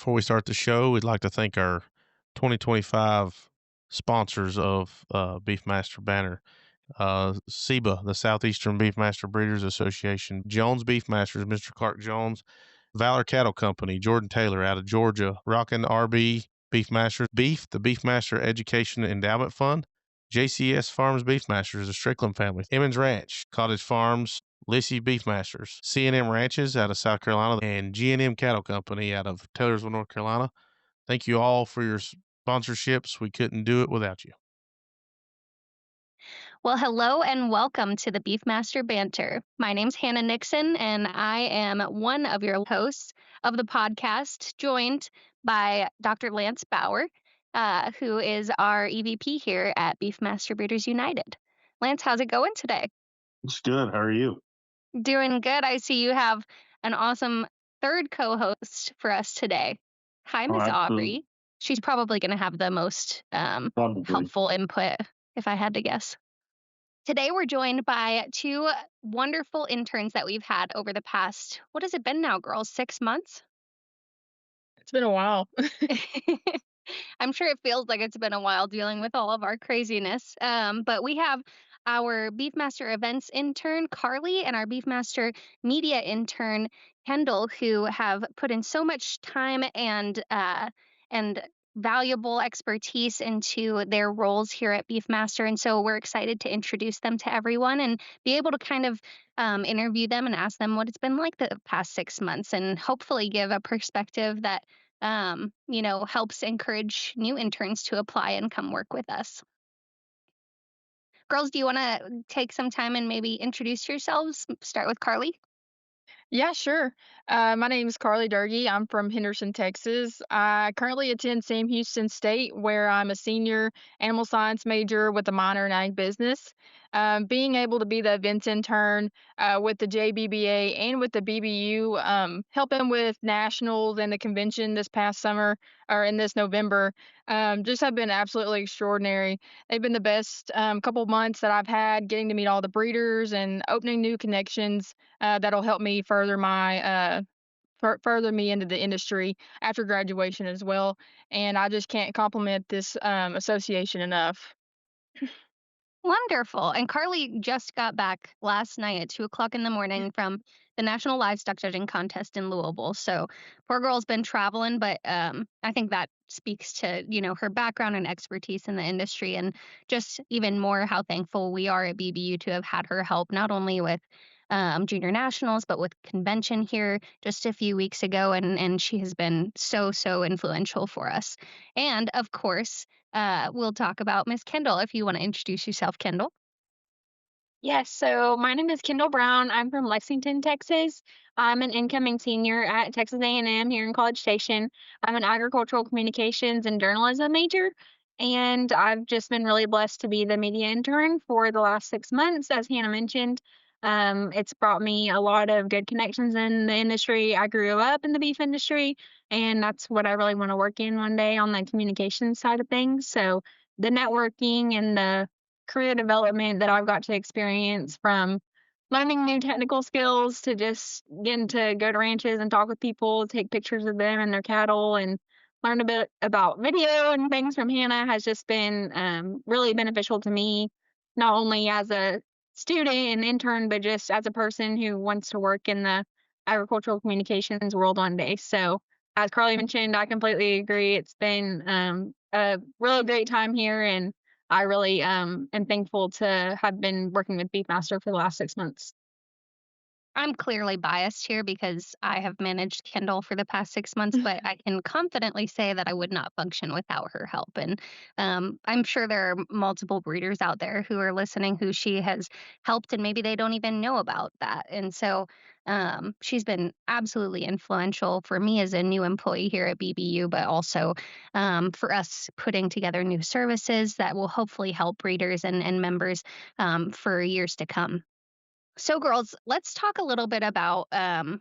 Before we start the show, we'd like to thank our 2025 sponsors of Beefmaster Banner. SEBA, the Southeastern Beefmaster Breeders Association, Jones Beefmasters, Mr. Clark Jones, Valor Cattle Company, Jordan Taylor out of Georgia, Rockin' RB Beefmasters, Beef, the Beefmaster Education Endowment Fund, JCS Farms Beefmasters, the Strickland family, Emmons Ranch, Cottage Farms, Lissy Beefmasters, C&M Ranches out of South Carolina, and G&M Cattle Company out of Taylorsville, North Carolina. Thank you all for your sponsorships. We couldn't do it without you. Well, hello and welcome to the Beefmaster Banter. My name's Hannah Nixon, and I am one of your hosts of the podcast, joined by Dr. Lance Bauer, who is our EVP here at Beefmaster Breeders United. Lance, how's it going today? It's good. How are you? Doing good. I see you have an awesome third co host for us today. Hi, Oh, Miss absolutely. Aubrey. She's probably going to have the most Probably. helpful input if I had to guess. Today, we're joined by two wonderful interns that we've had over the past, what has it been now, girls? 6 months? It's been a while. I'm sure it feels like it's been a while dealing with all of our craziness. But we have our Beefmaster events intern, Carly, and our Beefmaster media intern, Kendall, who have put in so much time and valuable expertise into their roles here at Beefmaster. And so we're excited to introduce them to everyone and be able to kind of interview them and ask them what it's been like the past 6 months and hopefully give a perspective that helps encourage new interns to apply and come work with us. Girls, do you want to take some time and maybe introduce yourselves? Start with Carly. Yeah, sure. My name is Carly Durgy. I'm from Henderson, Texas. I currently attend Sam Houston State, where I'm a senior animal science major with a minor in ag business. Being able to be the events intern with the JBBA and with the BBU, helping with nationals and the convention this past summer or in this November, just have been absolutely extraordinary. They've been the best couple months that I've had, getting to meet all the breeders and opening new connections that'll help me further me into the industry after graduation as well. And I just can't compliment this association enough. Wonderful. And Carly just got back last night at 2 o'clock in the morning from the National Livestock Judging Contest in Louisville. So poor girl's been traveling, but I think that speaks to, her background and expertise in the industry and just even more how thankful we are at BBU to have had her help not only with junior nationals, but with convention here just a few weeks ago. And she has been so, so influential for us. And of course, we'll talk about Miss Kendall if you want to introduce yourself, Kendall. Yes, so my name is Kendall Brown. I'm from Lexington, Texas. I'm an incoming senior at Texas A&M here in College Station. I'm an agricultural communications and journalism major, and I've just been really blessed to be the media intern for the last 6 months, as Hannah mentioned. It's brought me a lot of good connections in the industry. I grew up in the beef industry, and that's what I really want to work in one day on the communications side of things. So the networking and the career development that I've got to experience from learning new technical skills to just getting to go to ranches and talk with people, take pictures of them and their cattle, and learn a bit about video and things from Hannah has just been really beneficial to me, not only as a student and intern, but just as a person who wants to work in the agricultural communications world one day. So, as Carly mentioned, I completely agree. It's been a really great time here, and I really am thankful to have been working with Beefmaster for the last 6 months. I'm clearly biased here because I have managed Kendall for the past 6 months, but I can confidently say that I would not function without her help. And I'm sure there are multiple breeders out there who are listening who she has helped, and maybe they don't even know about that. And so she's been absolutely influential for me as a new employee here at BBU, but also for us putting together new services that will hopefully help breeders and members for years to come. So girls, let's talk a little bit about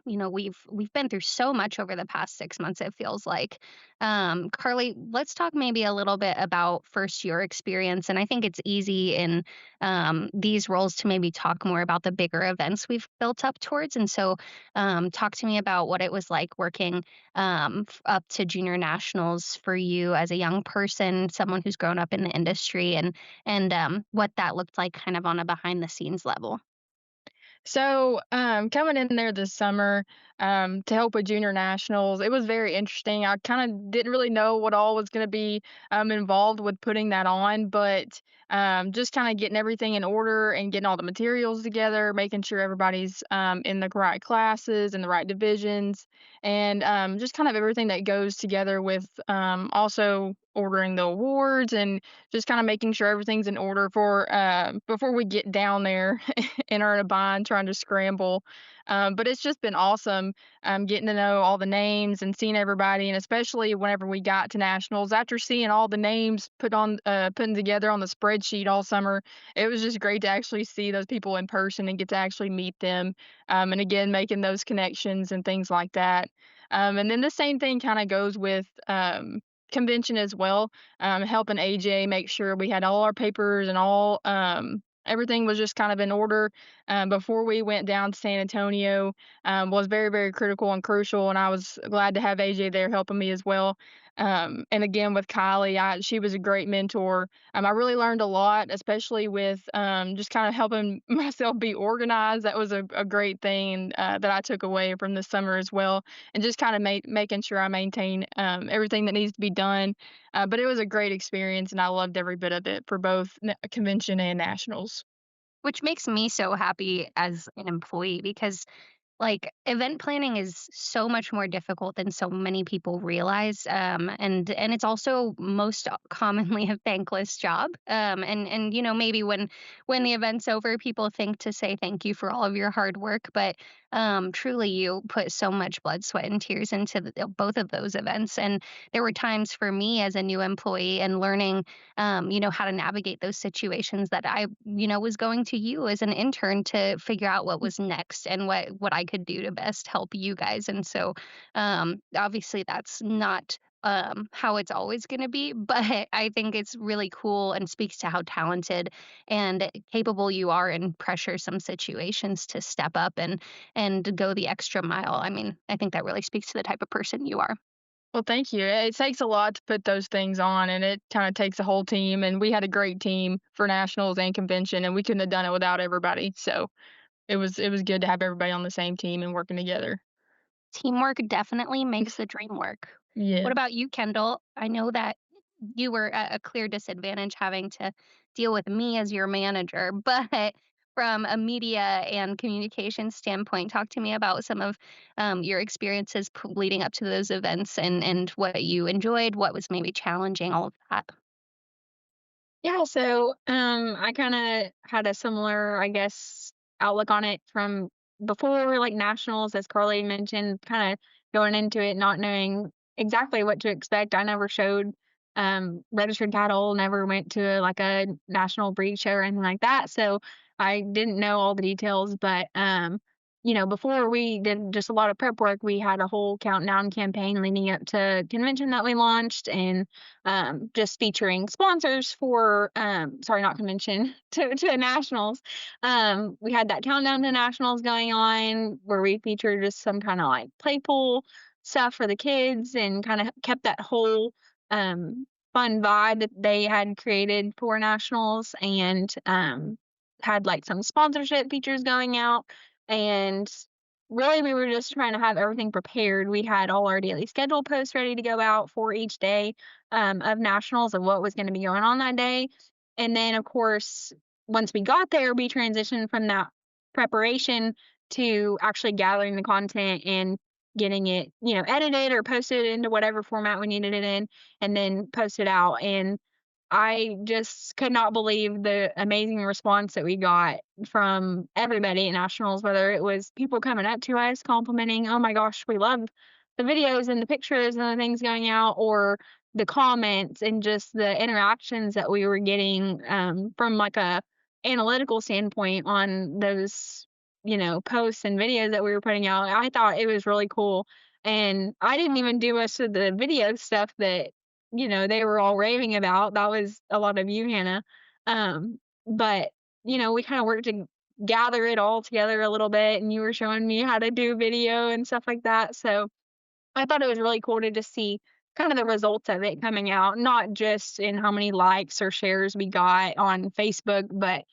we've been through so much over the past 6 months it feels like. Carly, let's talk maybe a little bit about first your experience, and I think it's easy in these roles to maybe talk more about the bigger events we've built up towards. And so talk to me about what it was like working up to junior nationals for you as a young person, someone who's grown up in the industry, and what that looked like kind of on a behind the scenes level. So, coming in there this summer, to help with junior nationals, it was very interesting. I kind of didn't really know what all was going to be involved with putting that on, but just kind of getting everything in order and getting all the materials together, making sure everybody's in the right classes and the right divisions, and just kind of everything that goes together with also ordering the awards and just kind of making sure everything's in order for before we get down there and are in a bind trying to scramble. But it's just been awesome getting to know all the names and seeing everybody, and especially whenever we got to nationals, after seeing all the names putting together on the spreadsheet all summer, it was just great to actually see those people in person and get to actually meet them. And again, making those connections and things like that. And then the same thing kind of goes with convention as well, helping AJ make sure we had all our papers and all everything was just kind of in order before we went down to San Antonio. Was very, very critical and crucial, and I was glad to have AJ there helping me as well. And again with Kylie, she was a great mentor. I really learned a lot, especially with just kind of helping myself be organized. That was a great thing that I took away from this summer as well, and just kind of making sure I maintain everything that needs to be done. But it was a great experience, and I loved every bit of it for both convention and nationals. Which makes me so happy as an employee because like, event planning is so much more difficult than so many people realize, and it's also most commonly a thankless job. And maybe when the event's over, people think to say thank you for all of your hard work, but truly, you put so much blood, sweat, and tears into both of those events. And there were times for me as a new employee and learning, how to navigate those situations that I was going to you as an intern to figure out what was next and what I could do to best help you guys. And so, obviously, that's not how it's always going to be, but I think it's really cool and speaks to how talented and capable you are in pressure some situations to step up and go the extra mile. I mean, I think that really speaks to the type of person you are. Well, thank you. It takes a lot to put those things on, and it kind of takes a whole team. And we had a great team for nationals and convention, and we couldn't have done it without everybody. So it was good to have everybody on the same team and working together. Teamwork definitely makes the dream work. Yeah. What about you, Kendall? I know that you were at a clear disadvantage having to deal with me as your manager, but from a media and communication standpoint, talk to me about some of your experiences leading up to those events and what you enjoyed, what was maybe challenging, all of that. Yeah, so I kind of had a similar, I guess, outlook on it from before, like nationals, as Carly mentioned, kind of going into it not knowing exactly what to expect. I never showed registered cattle, never went to like a national breed show or anything like that, so I didn't know all the details. But before we did just a lot of prep work, we had a whole countdown campaign leading up to convention that we launched, and just featuring sponsors for sorry, not convention, to nationals. We had that countdown to nationals going on where we featured just some kind of like playful stuff for the kids and kind of kept that whole fun vibe that they had created for nationals, and had like some sponsorship features going out. And really, we were just trying to have everything prepared. We had all our daily schedule posts ready to go out for each day of nationals and what was going to be going on that day. And then, of course, once we got there, we transitioned from that preparation to actually gathering the content and getting it, edited or posted into whatever format we needed it in, and then posted out. And I just could not believe the amazing response that we got from everybody at nationals, whether it was people coming up to us complimenting, "Oh my gosh, we love the videos and the pictures and the things going out," or the comments and just the interactions that we were getting from like a analytical standpoint on those posts and videos that we were putting out. I thought it was really cool. And I didn't even do most of the video stuff that, they were all raving about. That was a lot of you, Hannah. But, we kind of worked to gather it all together a little bit, and you were showing me how to do video and stuff like that. So I thought it was really cool to just see kind of the results of it coming out, not just in how many likes or shares we got on Facebook, but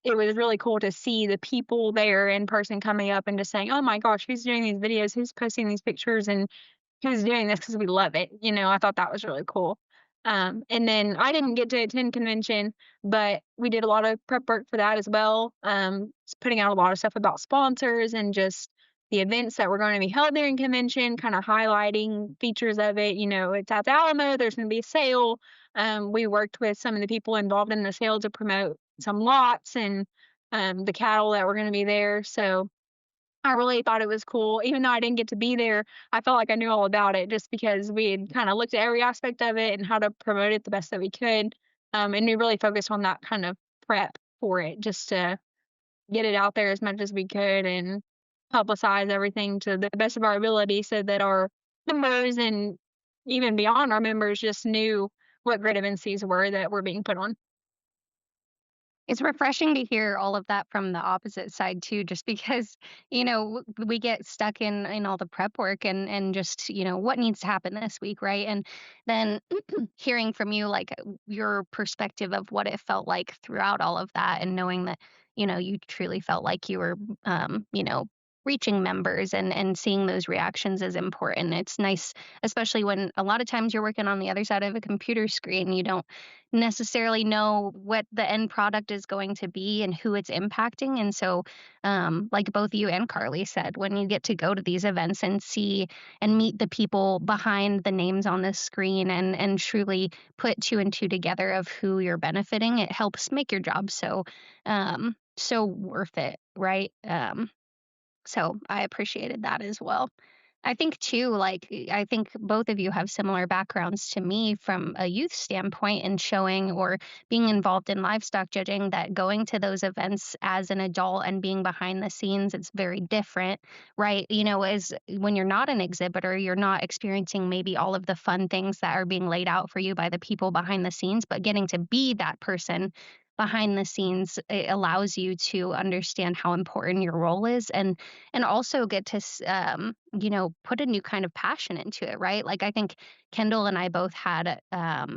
it was really cool to see the people there in person coming up and just saying, "Oh my gosh, who's doing these videos? Who's posting these pictures? And who's doing this because we love it?" I thought that was really cool. And then I didn't get to attend convention, but we did a lot of prep work for that as well. Putting out a lot of stuff about sponsors and just the events that were going to be held during convention, kind of highlighting features of it. It's at the Alamo, there's going to be a sale. We worked with some of the people involved in the sale to promote some lots and the cattle that were going to be there. So I really thought it was cool. Even though I didn't get to be there, I felt like I knew all about it just because we had kind of looked at every aspect of it and how to promote it the best that we could. And we really focused on that kind of prep for it just to get it out there as much as we could and publicize everything to the best of our ability so that our members and even beyond our members just knew what great events these were that were being put on. It's refreshing to hear all of that from the opposite side too, just because, we get stuck in all the prep work and just, what needs to happen this week, right? And then hearing from you like your perspective of what it felt like throughout all of that and knowing that, you truly felt like you were reaching members and seeing those reactions is important. It's nice, especially when a lot of times you're working on the other side of a computer screen, you don't necessarily know what the end product is going to be and who it's impacting. And so, like both you and Carly said, when you get to go to these events and see and meet the people behind the names on the screen and truly put two and two together of who you're benefiting, it helps make your job so worth it, right? So I appreciated that as well. I think too, like, I think both of you have similar backgrounds to me from a youth standpoint in showing or being involved in livestock judging, that going to those events as an adult and being behind the scenes, it's very different, right? As when you're not an exhibitor, you're not experiencing maybe all of the fun things that are being laid out for you by the people behind the scenes, but getting to be that person behind the scenes, it allows you to understand how important your role is and also get to put a new kind of passion into it, right? Like I think Kendall and I both had a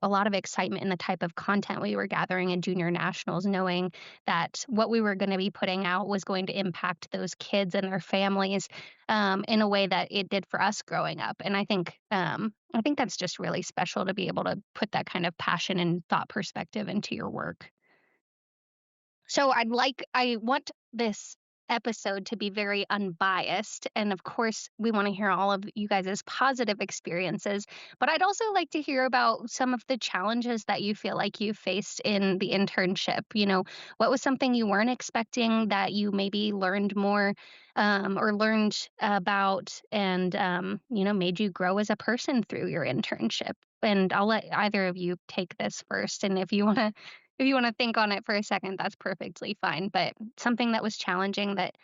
lot of excitement in the type of content we were gathering in junior nationals, knowing that what we were going to be putting out was going to impact those kids and their families in a way that it did for us growing up. And I think that's just really special to be able to put that kind of passion and thought perspective into your work. So I want this episode to be very unbiased. And of course, we want to hear all of you guys' positive experiences. But I'd also like to hear about some of the challenges that you feel like you faced in the internship. What was something you weren't expecting that you maybe learned more or learned about and, made you grow as a person through your internship? And I'll let either of you take this first. And if you want to think on it for a second, that's perfectly fine. But something that was challenging that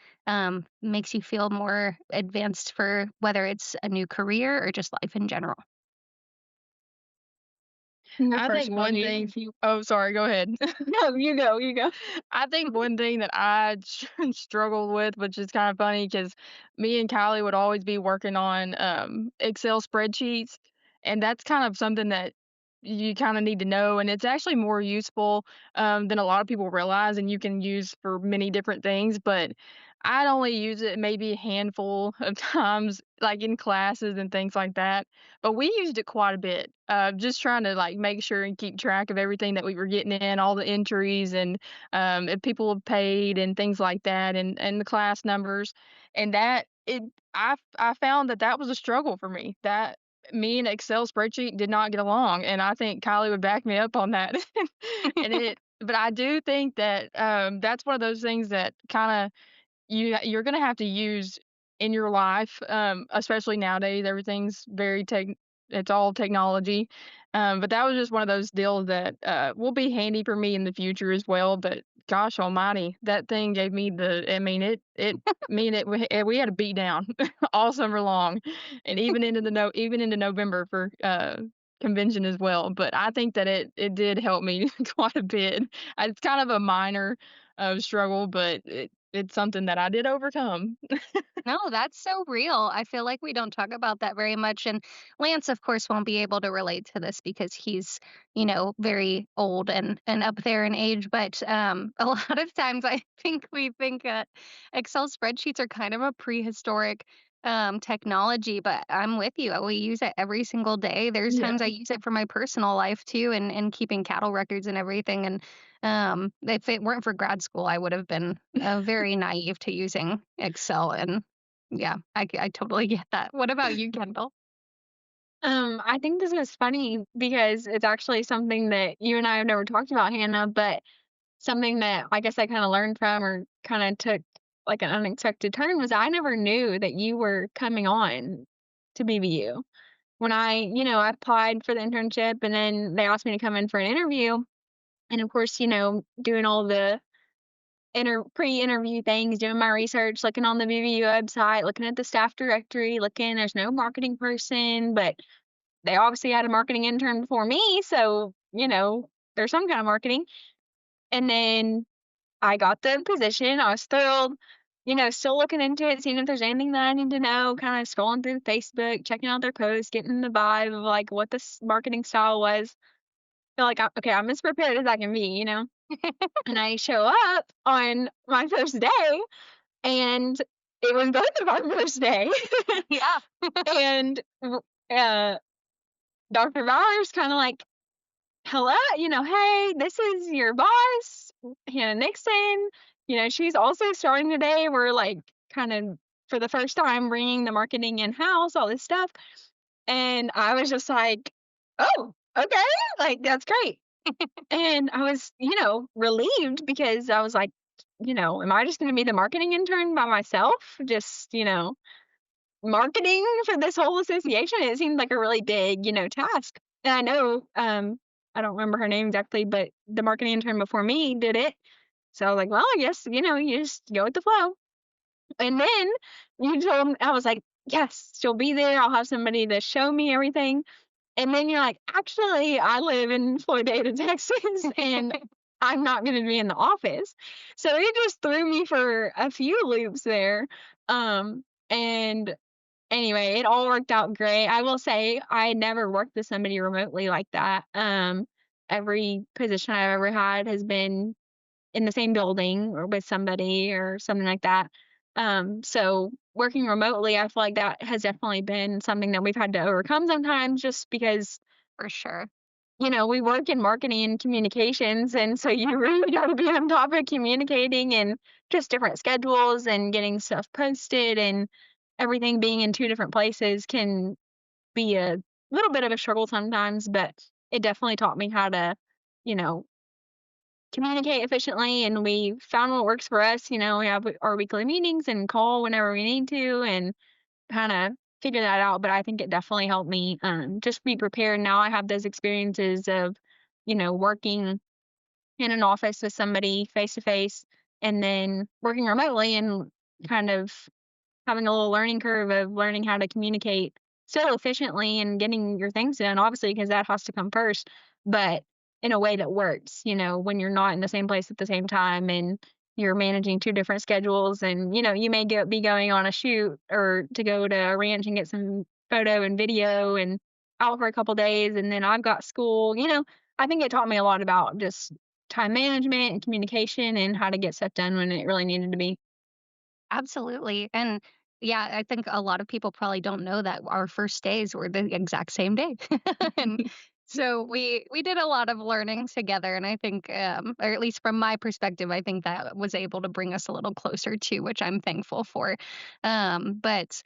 makes you feel more advanced for whether it's a new career or just life in general. You go I first, think one Claudia. thing Oh, sorry, go ahead. No, you go, you go. I think one thing that I struggled with, which is kind of funny, because me and Kylie would always be working on Excel spreadsheets, and that's kind of something that you kind of need to know, and it's actually more useful than a lot of people realize, and you can use for many different things. But I'd only use it maybe a handful of times, like in classes and things like that. But we used it quite a bit, just trying to like make sure and keep track of everything that we were getting in, all the entries, and if people have paid and things like that, and the class numbers, and that it. I found that that was a struggle for me. That me and Excel spreadsheet did not get along, and I think Kylie would back me up on that. But I do think that that's one of those things that kind of you're gonna have to use in your life, especially nowadays. Everything's very it's all technology. But that was just one of those deals that will be handy for me in the future as well. But gosh almighty, that thing gave me I mean, it me and we had a beat down all summer long, and even into November for convention as well. But I think that it did help me quite a bit. It's kind of a minor struggle, but it's something that I did overcome. No, that's so real. I feel like we don't talk about that very much. And Lance, of course, won't be able to relate to this because he's, very old and up there in age. But a lot of times I think we think Excel spreadsheets are kind of a prehistoric technology, but I'm with you. We use it every single day. There's Yeah. times I use it for my personal life too and keeping cattle records and everything. And if it weren't for grad school, I would have been very naive to using Excel. And yeah, I totally get that. What about you, Kendall? I think this is funny because it's actually something that you and I have never talked about, Hannah, but something that I guess I kind of learned from or kind of took like an unexpected turn was I never knew that you were coming on to BBU. When I applied for the internship and then they asked me to come in for an interview. And of course, doing all the pre-interview things, doing my research, looking on the BBU website, looking at the staff directory, there's no marketing person, but they obviously had a marketing intern before me, so, there's some kind of marketing. And then I got the position. I was thrilled, still looking into it, seeing if there's anything that I need to know, kind of scrolling through Facebook, checking out their posts, getting the vibe of like what this marketing style was. Feel like okay, I'm as prepared as I can be. And I show up on my first day, and it was both of our first day. Yeah. And uh, Dr. Bowers kind of like, hello, hey, this is your boss, Hannah Nixon. She's also starting today. We're like kind of for the first time bringing the marketing in house, all this stuff. And I was just like, oh, okay, like that's great. And I was, relieved because I was like, am I just going to be the marketing intern by myself? Just, marketing for this whole association. It seemed like a really big, task. And I know, I don't remember her name exactly, but the marketing intern before me did it. So I was like, well, I guess, you just go with the flow. And then you told me, I was like, yes, she'll be there. I'll have somebody to show me everything. And then you're like, actually, I live in Florida, Texas, and I'm not going to be in the office. So it just threw me for a few loops there. And anyway, it all worked out great. I will say I never worked with somebody remotely like that. Every position I've ever had has been in the same building or with somebody or something like that. So working remotely, I feel like that has definitely been something that we've had to overcome sometimes just because, For sure. we work in marketing and communications. And so you really got to be on top of communicating and just different schedules and getting stuff posted and everything being in two different places can be a little bit of a struggle sometimes, but it definitely taught me how to, you know, communicate efficiently, and we found what works for us. We have our weekly meetings and call whenever we need to and kind of figure that out. But I think it definitely helped me just be prepared. Now I have those experiences of, working in an office with somebody face to face and then working remotely and kind of having a little learning curve of learning how to communicate so efficiently and getting your things done, obviously, because that has to come first, but in a way that works, when you're not in the same place at the same time and you're managing two different schedules and, you may be going on a shoot or to go to a ranch and get some photo and video and out for a couple days. And then I've got school, I think it taught me a lot about just time management and communication and how to get stuff done when it really needed to be. Absolutely. And yeah, I think a lot of people probably don't know that our first days were the exact same day. And so we did a lot of learning together, and I think or at least from my perspective, I think that was able to bring us a little closer too, which I'm thankful for. But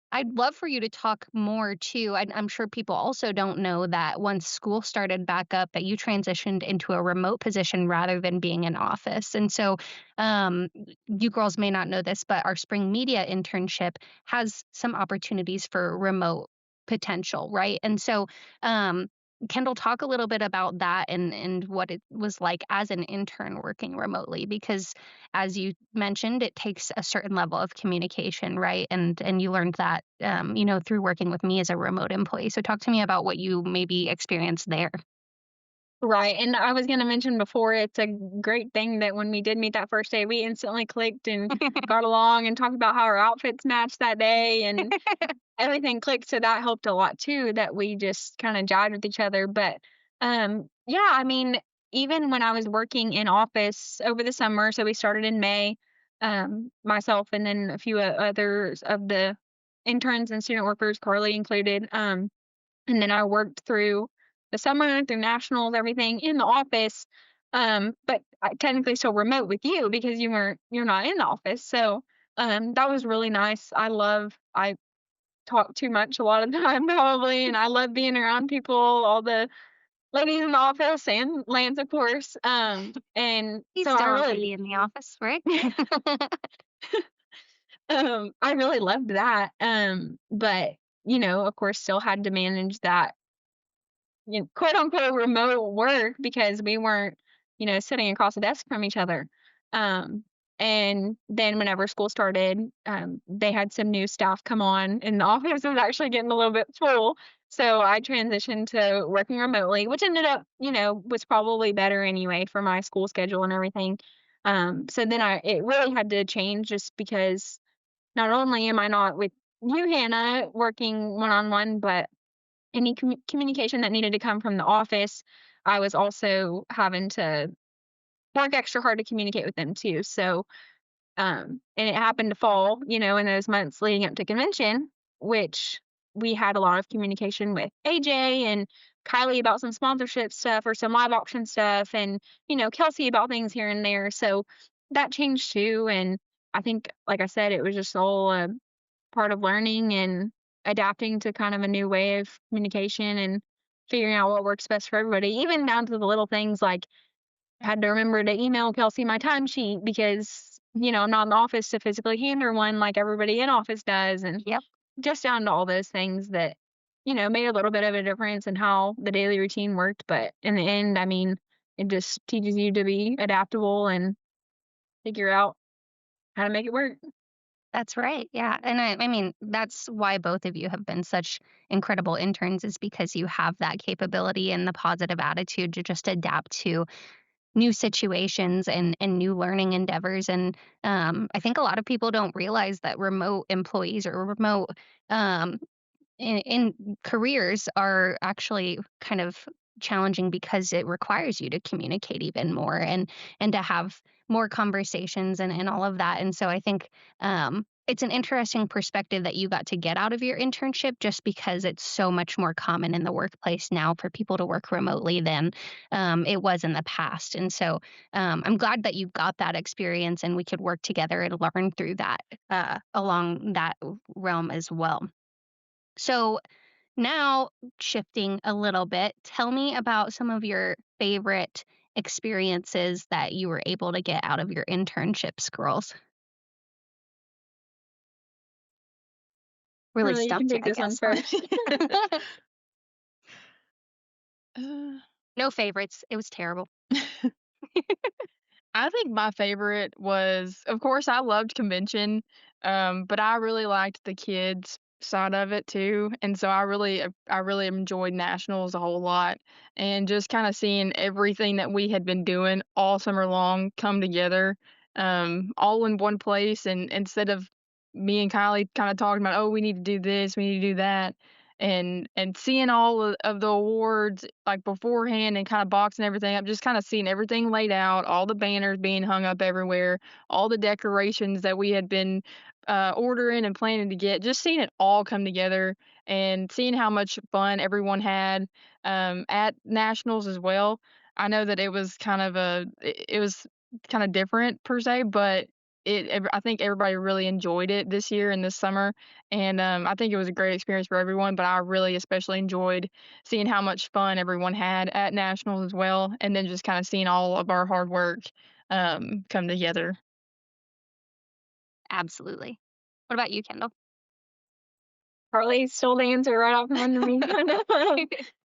I'd love for you to talk more too. I'm sure people also don't know that once school started back up, that you transitioned into a remote position rather than being in office. And so, you girls may not know this, but our spring media internship has some opportunities for remote potential, right? And so, um, Kendall, talk a little bit about that and what it was like as an intern working remotely, because as you mentioned, it takes a certain level of communication, right? And you learned that, through working with me as a remote employee. So talk to me about what you maybe experienced there. Right, and I was gonna mention before, it's a great thing that when we did meet that first day, we instantly clicked and got along and talked about how our outfits matched that day, and everything clicked, so that helped a lot too, that we just kinda jived with each other, but, yeah, I mean, even when I was working in office over the summer, so we started in May, myself and then a few others of the interns and student workers, Carly included, and then I worked through the summer, through nationals, everything in the office, but I technically still remote with you because you're not in the office, so, that was really nice. I talk too much a lot of the time probably, and I love being around people, all the ladies in the office and Lance, of course. And He's so I still a really lady in the office, right? I really loved that. But of course still had to manage that quote unquote remote work because we weren't, sitting across the desk from each other. Um, and then whenever school started, they had some new staff come on, and the office was actually getting a little bit full. So I transitioned to working remotely, which ended up, was probably better anyway for my school schedule and everything. So then it really had to change just because not only am I not with you, Hannah, working one on one, but any communication that needed to come from the office, I was also having to work extra hard to communicate with them too. So, and it happened to fall, in those months leading up to convention, which we had a lot of communication with AJ and Kylie about some sponsorship stuff or some live auction stuff, and Kelsey about things here and there. So that changed too. And I think, like I said, it was just all part of learning and adapting to kind of a new way of communication and figuring out what works best for everybody, even down to the little things like I had to remember to email Kelsey my timesheet because, I'm not in the office to physically hand her one like everybody in office does. And Yep. just down to all those things that, made a little bit of a difference in how the daily routine worked. But in the end, I mean, it just teaches you to be adaptable and figure out how to make it work. That's right. Yeah. And I mean, that's why both of you have been such incredible interns, is because you have that capability and the positive attitude to just adapt to new situations and new learning endeavors. And I think a lot of people don't realize that remote employees or remote um, in careers are actually kind of challenging because it requires you to communicate even more and to have more conversations and all of that. And so I think it's an interesting perspective that you got to get out of your internship, just because it's so much more common in the workplace now for people to work remotely than it was in the past. And so I'm glad that you got that experience and we could work together and learn through that along that realm as well. So now, shifting a little bit, tell me about some of your favorite experiences that you were able to get out of your internships, girls. Really Really, you can stumped you, take I this one guess. first. Uh, No favorites. It was terrible. I think my favorite was, of course, I loved convention, but I really liked the kids side of it too, and so I really enjoyed nationals a whole lot, and just kind of seeing everything that we had been doing all summer long come together, all in one place, and instead of me and Kylie kind of talking about, oh, we need to do this, we need to do that. And seeing all of the awards like beforehand and kind of boxing everything up, just kind of seeing everything laid out, all the banners being hung up everywhere, all the decorations that we had been ordering and planning to get, just seeing it all come together and seeing how much fun everyone had at nationals as well. I know that it was kind of different per se, but I think everybody really enjoyed it this year and this summer, and I think it was a great experience for everyone. But I really especially enjoyed seeing how much fun everyone had at nationals as well, and then just kind of seeing all of our hard work come together. Absolutely. What about you, Kendall? Carly stole the answer right off from under me.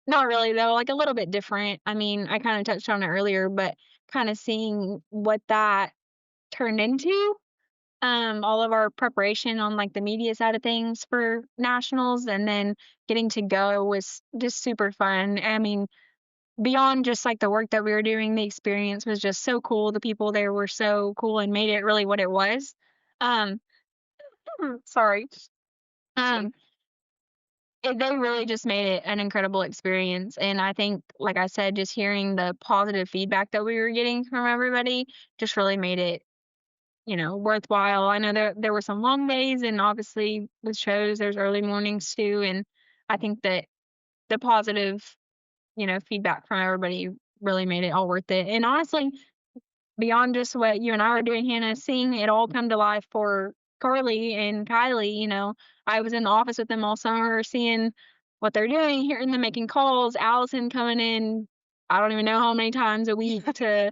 Not really though, like a little bit different. I mean, I kind of touched on it earlier, but kind of seeing what that turned into. All of our preparation on like the media side of things for nationals, and then getting to go was just super fun. I mean, beyond just like the work that we were doing, the experience was just so cool. The people there were so cool and made it really what it was. Um, sorry. Um, they really just made it an incredible experience. And I think, like I said, just hearing the positive feedback that we were getting from everybody just really made it, worthwhile. I know there were some long days, and obviously with shows, there's early mornings too. And I think that the positive, feedback from everybody really made it all worth it. And honestly, beyond just what you and I were doing, Hannah, seeing it all come to life for Carly and Kylie, I was in the office with them all summer, seeing what they're doing, hearing them making calls, Allison coming in, I don't even know how many times a week to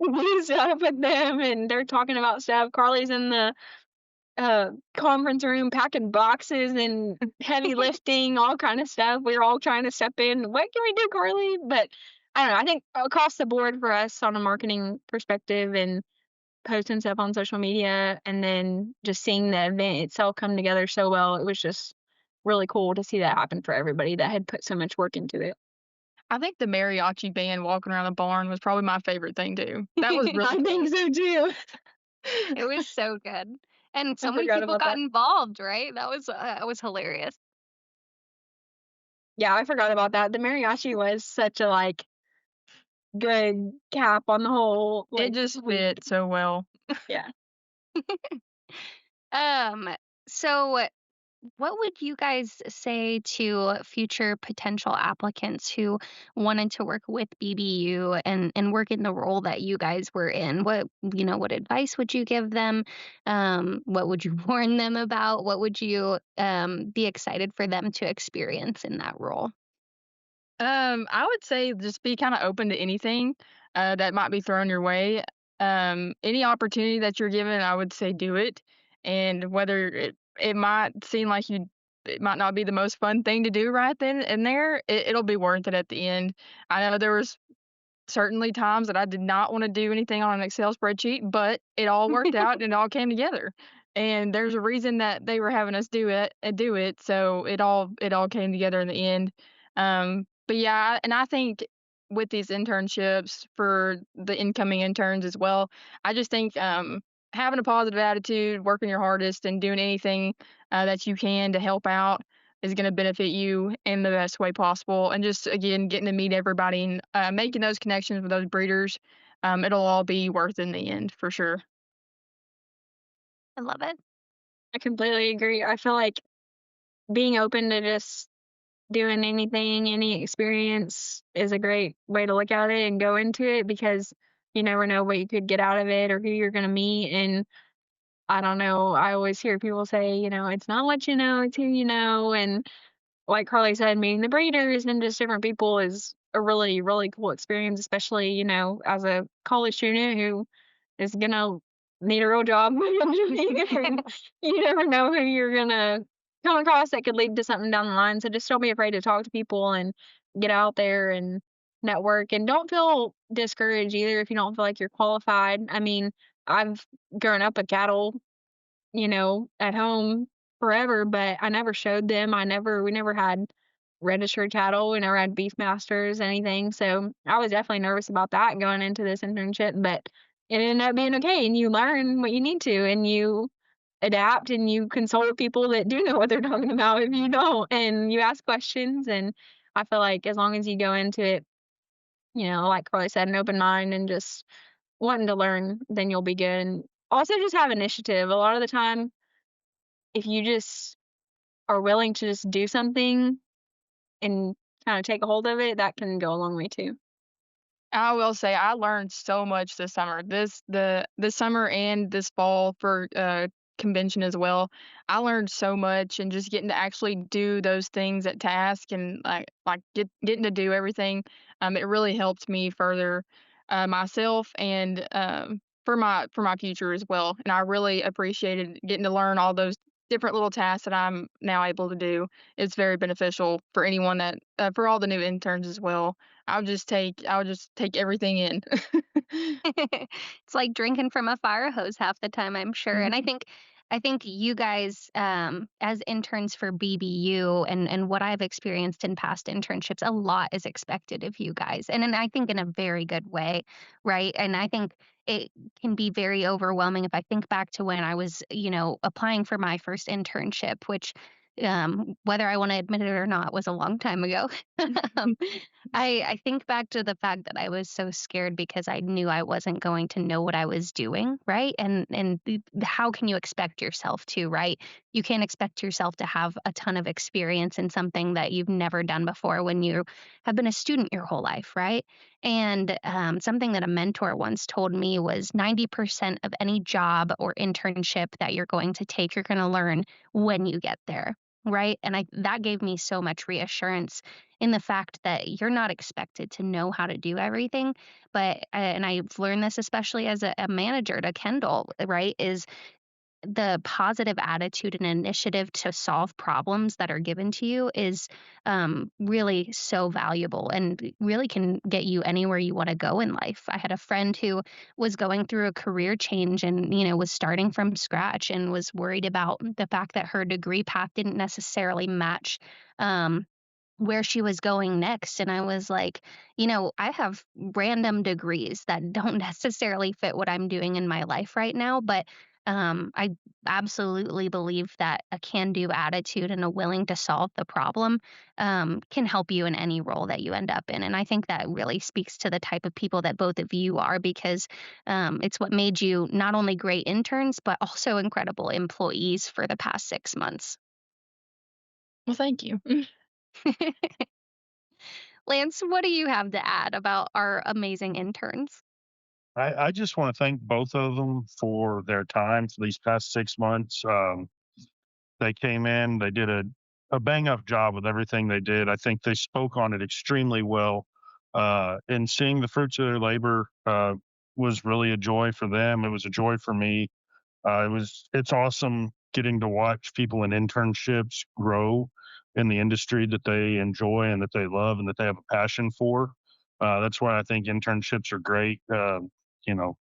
do stuff with them, and they're talking about stuff. Carly's in the conference room packing boxes and heavy lifting, all kind of stuff. We're all trying to step in. What can we do, Carly? But I don't know. I think across the board for us on a marketing perspective and posting stuff on social media, and then just seeing the event itself come together so well, it was just really cool to see that happen for everybody that had put so much work into it. I think the mariachi band walking around the barn was probably my favorite thing too. That was really I think so too. It was so good. And I so many forgot people about got that. involved, right? That was hilarious. Yeah, I forgot about that. The mariachi was such a like good cap on the whole It like just week. fit so well. Yeah. Um, so what would you guys say to future potential applicants who wanted to work with BBU and work in the role that you guys were in? What advice would you give them? What would you warn them about? What would you be excited for them to experience in that role? I would say just be kind of open to anything that might be thrown your way. Any opportunity that you're given, I would say do it. And whether it might seem like it might not be the most fun thing to do right then and there, it'll be worth it at the end. I know there was certainly times that I did not want to do anything on an Excel spreadsheet, but it all worked out and it all came together. And there's a reason that they were having us do it. So it all came together in the end. But yeah, and I think with these internships for the incoming interns as well, I just think having a positive attitude, working your hardest, and doing anything that you can to help out is going to benefit you in the best way possible. And just again, getting to meet everybody and making those connections with those breeders, it'll all be worth it in the end for sure. I love it. I completely agree. I feel like being open to just doing anything, any experience is a great way to look at it and go into it, because you never know what you could get out of it or who you're going to meet. And I don't know. I always hear people say, it's not what you know, it's who you know. And like Carly said, meeting the breeders and just different people is a really, really cool experience, especially, as a college student who is gonna need a real job eventually. And you never know who you're gonna come across that could lead to something down the line. So just don't be afraid to talk to people and get out there and network, and don't feel discouraged either if you don't feel like you're qualified. I mean, I've grown up a cattle, at home forever, but I never showed them. We never had registered cattle. We never had beef masters, anything. So I was definitely nervous about that going into this internship, but it ended up being okay. And you learn what you need to, and you adapt, and you consult with people that do know what they're talking about if you don't, and you ask questions. And I feel like as long as you go into it, like Carly said, an open mind and just wanting to learn, then you'll be good. And also just have initiative. A lot of the time, if you just are willing to just do something and kind of take a hold of it, that can go a long way too. I will say I learned so much this summer. This summer and this fall for convention as well. I learned so much, and just getting to actually do those things at task, and getting to do everything. It really helped me further myself, and for my future as well. And I really appreciated getting to learn all those different little tasks that I'm now able to do. It's very beneficial for anyone that for all the new interns as well. I'll just take everything in. It's like drinking from a fire hose half the time, I'm sure. And I Mhm. think you guys, as interns for BBU and what I've experienced in past internships, a lot is expected of you guys. And I think in a very good way, right? And I think it can be very overwhelming if I think back to when I was, applying for my first internship, which whether I want to admit it or not was a long time ago. um, I think back to the fact that I was so scared because I knew I wasn't going to know what I was doing, right? And how can you expect yourself to, right? You can't expect yourself to have a ton of experience in something that you've never done before when you have been a student your whole life, right? And something that a mentor once told me was 90% of any job or internship that you're going to take, you're going to learn when you get there. Right. And that gave me so much reassurance in the fact that you're not expected to know how to do everything. But, and I've learned this especially as a manager to Kendall, right? Is the positive attitude and initiative to solve problems that are given to you is really so valuable and really can get you anywhere you want to go in life. I had a friend who was going through a career change and, was starting from scratch and was worried about the fact that her degree path didn't necessarily match. Where she was going next. And I was like, I have random degrees that don't necessarily fit what I'm doing in my life right now. But I absolutely believe that a can do attitude and a willing to solve the problem can help you in any role that you end up in. And I think that really speaks to the type of people that both of you are because it's what made you not only great interns, but also incredible employees for the past 6 months. Well, thank you. Lance, what do you have to add about our amazing interns? I just want to thank both of them for their time for these past 6 months. They came in, they did a bang up job with everything they did. I think they spoke on it extremely well. And seeing the fruits of their labor was really a joy for them. It was a joy for me. It's awesome getting to watch people in internships grow in the industry that they enjoy and that they love and that they have a passion for. That's why I think internships are great. You know,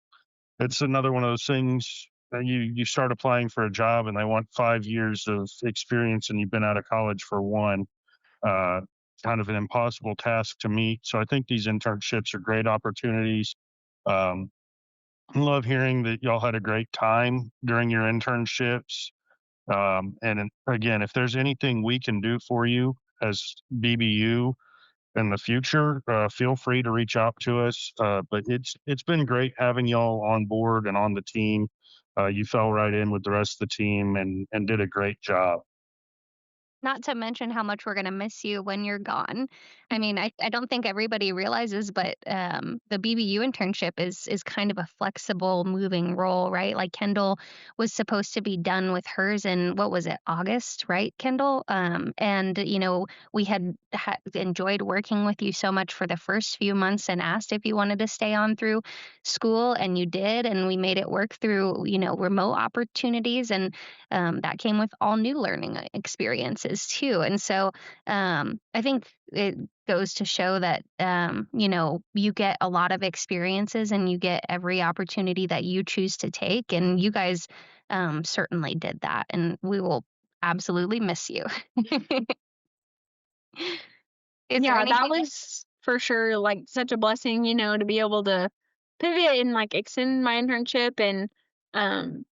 it's another one of those things that you start applying for a job and they want 5 years of experience and you've been out of college for one. Uh, Kind of an impossible task to meet. So I think these internships are great opportunities. Um, Love hearing that y'all had a great time during your internships. Again, if there's anything we can do for you as BBU in the future, feel free to reach out to us. But it's been great having y'all on board and on the team. You fell right in with the rest of the team and did a great job. Not to mention how much we're gonna miss you when you're gone. I mean, I don't think everybody realizes, but the BBU internship is kind of a flexible moving role, right? Like Kendall was supposed to be done with hers in what was it, August, right, Kendall? And we had enjoyed working with you so much for the first few months and asked if you wanted to stay on through school, and you did, and we made it work through remote opportunities and that came with all new learning experiences too. And so I think it goes to show that, you get a lot of experiences and you get every opportunity that you choose to take. And you guys certainly did that. And we will absolutely miss you. Is there Yeah, that anything? was for sure like such a blessing, to be able to pivot and like extend my internship. And um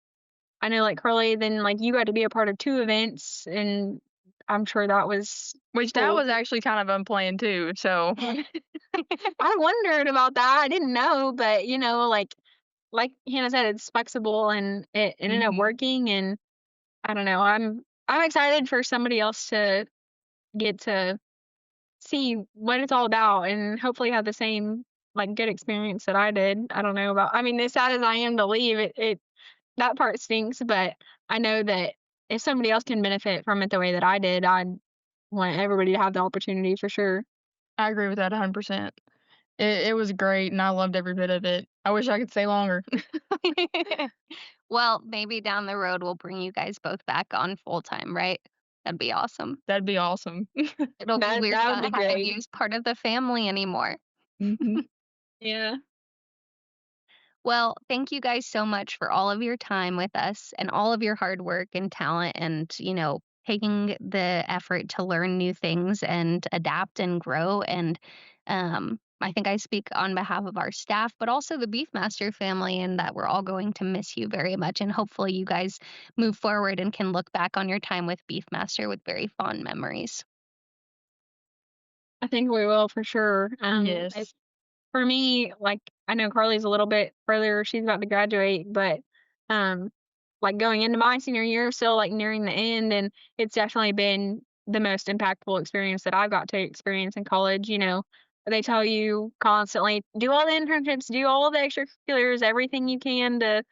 I know like Carly, then like you got to be a part of two events, and I'm sure that was Which that cool. was actually kind of unplanned too. So I wondered about that. I didn't know, but like Hannah said, it's flexible and it ended up Mhm. working. And I don't know. I'm excited for somebody else to get to see what it's all about and hopefully have the same like good experience that I did. I don't know about. I mean, as sad as I am to leave, it that part stinks. But I know that if somebody else can benefit from it the way that I did, I'd want everybody to have the opportunity for sure. I agree with that 100%. It was great, and I loved every bit of it. I wish I could stay longer. Well, maybe down the road we'll bring you guys both back on full time, right? That'd be awesome. That'd be awesome. It'll be weird That would not be having great. you as part of the family anymore. Mhm. Yeah. Well, thank you guys so much for all of your time with us and all of your hard work and talent and, taking the effort to learn new things and adapt and grow. And I think I speak on behalf of our staff, but also the Beefmaster family, and that we're all going to miss you very much. And hopefully, you guys move forward and can look back on your time with Beefmaster with very fond memories. I think we will for sure. Yes. For me, like, I know Carly's a little bit further, she's about to graduate, but, um, like, going into my senior year, still, like, nearing the end, and it's definitely been the most impactful experience that I've got to experience in college, They tell you constantly, "Do all the internships, do all the extracurriculars, everything you can to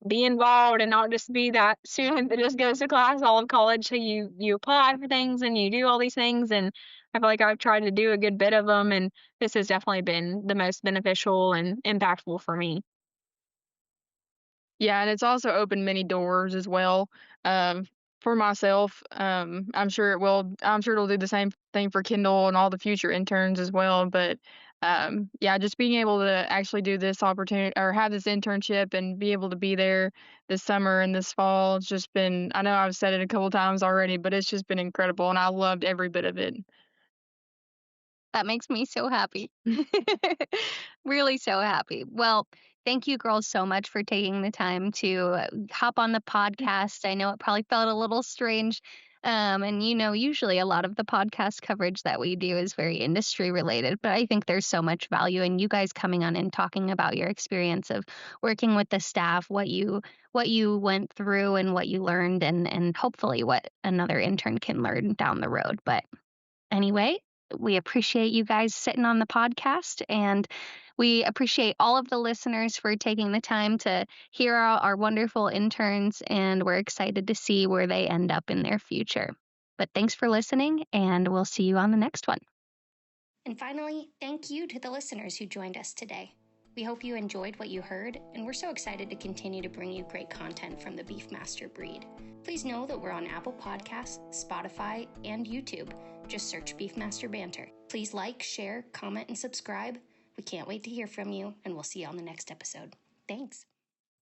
be involved and not just be that student that just goes to class all of college." So you apply for things and you do all these things, and I feel like I've tried to do a good bit of them, and this has definitely been the most beneficial and impactful for me. Yeah, and it's also opened many doors as well, for myself. I'm sure it'll do the same thing for Kendall and all the future interns as well, but, yeah, just being able to actually do this opportunity or have this internship and be able to be there this summer and this fall, it's just been I know I've said it a couple times already, but it's just been incredible, and I loved every bit of it. That makes me so happy. Really so happy. Well, thank you girls so much for taking the time to hop on the podcast. I know it probably felt a little strange. And usually a lot of the podcast coverage that we do is very industry related, but I think there's so much value in you guys coming on and talking about your experience of working with the staff, what you went through and what you learned and hopefully what another intern can learn down the road. But anyway, we appreciate you guys sitting on the podcast, and we appreciate all of the listeners for taking the time to hear our wonderful interns, and we're excited to see where they end up in their future. But thanks for listening, and we'll see you on the next one. And finally, thank you to the listeners who joined us today. We hope you enjoyed what you heard, and we're so excited to continue to bring you great content from the Beefmaster breed. Please know that we're on Apple Podcasts, Spotify, and YouTube. Just search Beefmaster Banter. Please like, share, comment, and subscribe. We can't wait to hear from you, and we'll see you on the next episode. Thanks.